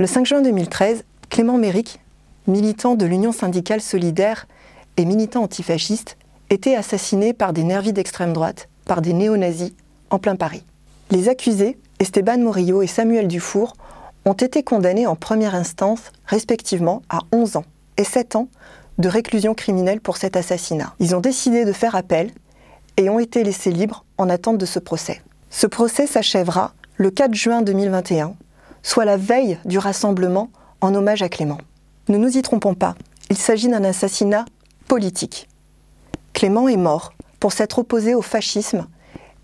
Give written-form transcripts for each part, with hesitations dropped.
Le 5 juin 2013, Clément Méric, militant de l'Union syndicale solidaire et militant antifasciste, était assassiné par des nervis d'extrême droite, par des néo-nazis, en plein Paris. Les accusés, Esteban Morillo et Samuel Dufour, ont été condamnés en première instance, respectivement, à 11 ans et 7 ans de réclusion criminelle pour cet assassinat. Ils ont décidé de faire appel et ont été laissés libres en attente de ce procès. Ce procès s'achèvera le 4 juin 2021, soit la veille du rassemblement en hommage à Clément. Ne nous y trompons pas, il s'agit d'un assassinat politique. Clément est mort pour s'être opposé au fascisme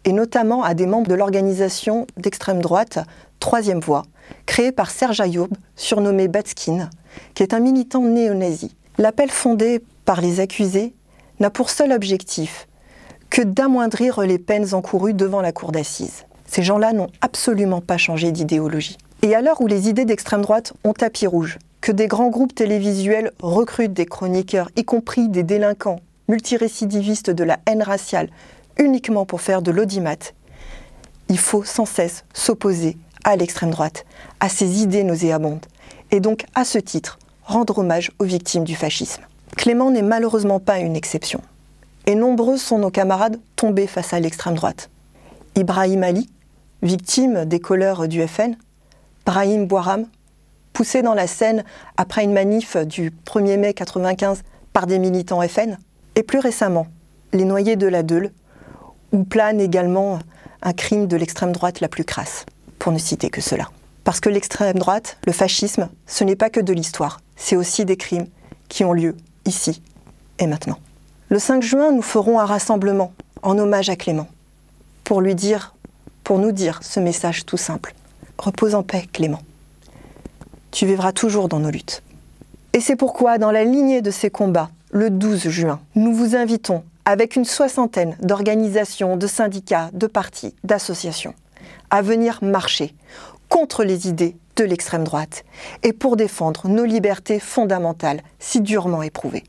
et notamment à des membres de l'organisation d'extrême droite Troisième Voie, créée par Serge Ayoub, surnommé Batskin, qui est un militant néo-nazi. L'appel fondé par les accusés n'a pour seul objectif que d'amoindrir les peines encourues devant la cour d'assises. Ces gens-là n'ont absolument pas changé d'idéologie. Et à l'heure où les idées d'extrême droite ont tapis rouge, que des grands groupes télévisuels recrutent des chroniqueurs, y compris des délinquants multirécidivistes de la haine raciale, uniquement pour faire de l'audimat, il faut sans cesse s'opposer à l'extrême droite, à ses idées nauséabondes, et donc à ce titre, rendre hommage aux victimes du fascisme. Clément n'est malheureusement pas une exception, et nombreux sont nos camarades tombés face à l'extrême droite. Ibrahim Ali, victime des colleurs du FN, Brahim Bouaram, poussé dans la Seine après une manif du 1er mai 1995 par des militants FN, et plus récemment, les noyés de la Deule, où plane également un crime de l'extrême droite la plus crasse, pour ne citer que cela. Parce que l'extrême droite, le fascisme, ce n'est pas que de l'histoire, c'est aussi des crimes qui ont lieu ici et maintenant. Le 5 juin, nous ferons un rassemblement en hommage à Clément, pour nous dire ce message tout simple. Repose en paix, Clément. Tu vivras toujours dans nos luttes. Et c'est pourquoi, dans la lignée de ces combats, le 12 juin, nous vous invitons, avec une 60aine d'organisations, de syndicats, de partis, d'associations, à venir marcher contre les idées de l'extrême droite et pour défendre nos libertés fondamentales si durement éprouvées.